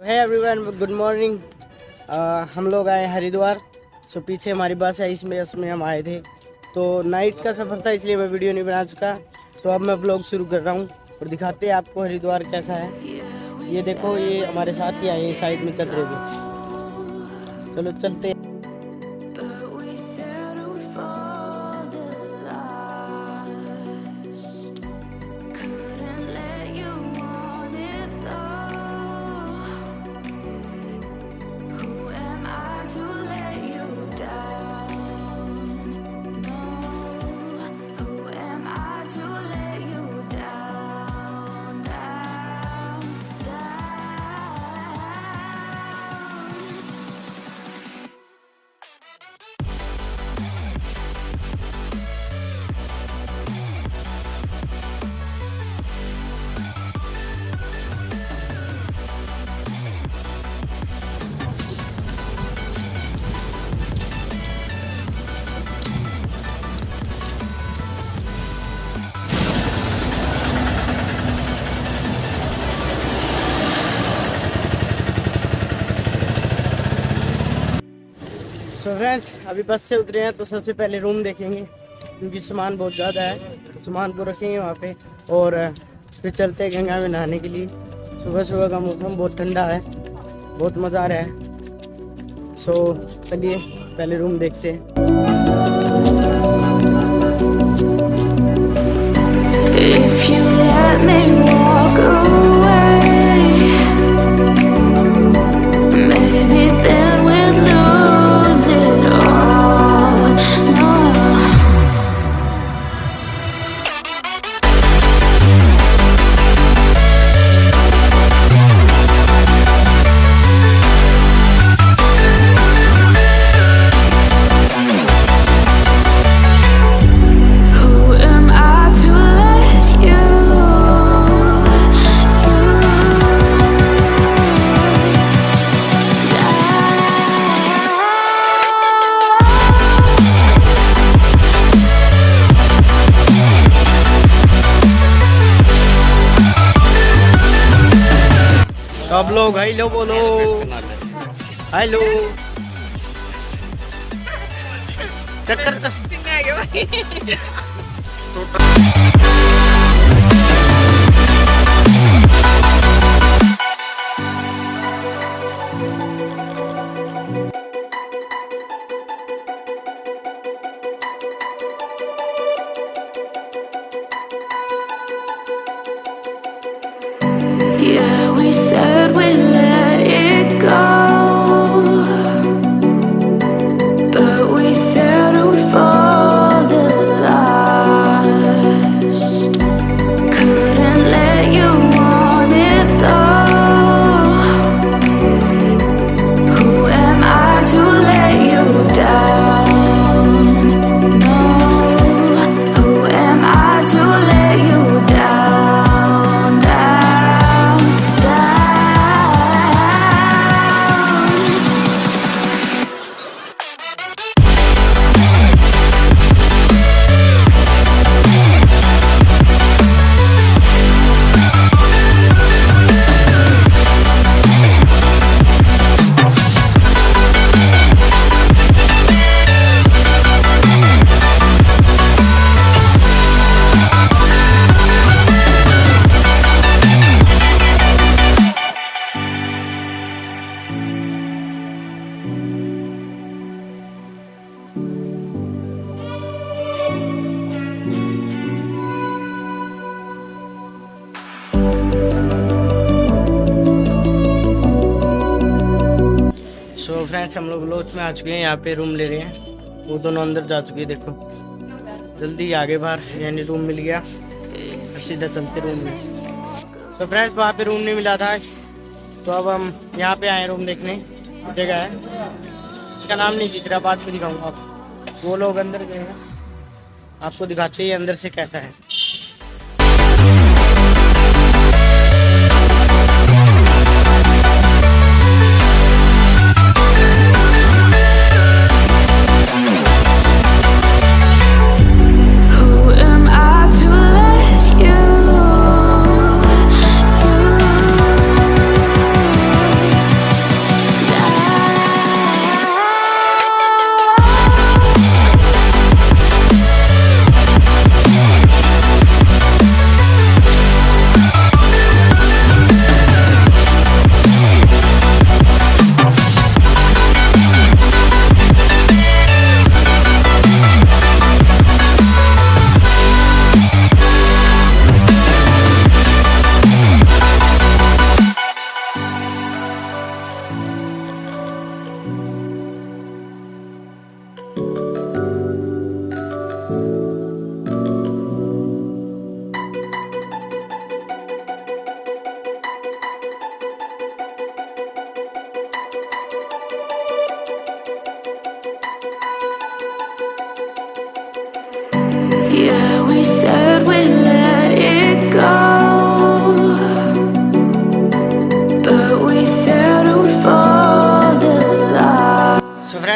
है everyone, good morning. हम लोग आए हरिद्वार। सो पीछे हमारी बस है, इसमें हम आए थे। तो नाइट का सफ़र था, इसलिए मैं वीडियो नहीं बना चुका। तो अब मैं ब्लॉग शुरू कर रहा हूँ और दिखाते हैं आपको हरिद्वार कैसा है। ये देखो, ये हमारे साथ ही आए, ये साइड में चल रहे थे। चलो चलते हैं। सो फ्रेंड्स, अभी बस से उतरे हैं तो सबसे पहले रूम देखेंगे, क्योंकि सामान बहुत ज़्यादा है। सामान को रखेंगे वहाँ पे और फिर चलते हैं गंगा में नहाने के लिए। सुबह सुबह का मौसम बहुत ठंडा है, बहुत मज़ा आ रहा है। सो चलिए पहले रूम देखते हैं। If you let me walk away, maybe then we'd lose it all. No. Who am I to let you सब लोग हेलो बोलो, हेलो। चक्कर Yeah, we said we let it go, but we settled for the last. Couldn't let you want it though. Who am I to let you down? No. Who am I to let you down? Down, down. So friends, हम लोग laws में आ चुके हैं। यहाँ पे room ले रहे हैं, वो दोनों अंदर जा चुके हैं। देखो जल्दी आगे बाहर, यानी रूम मिल गया। सीधा चलते रूम में। सो फ्रेंड्स, वहाँ पे रूम नहीं मिला था, तो अब हम यहाँ पे आए रूम देखने। जगह है, इसका नाम नहीं दिख रहा, बाद में दिखाऊंगा आपको। वो लोग अंदर गए हैं, आपको दिखाते हैं अंदर से कैसा है।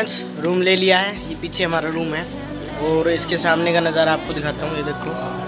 फ्रेंड्स रूम ले लिया है, ये पीछे हमारा रूम है और इसके सामने का नज़ारा आपको दिखाता हूँ। ये देखो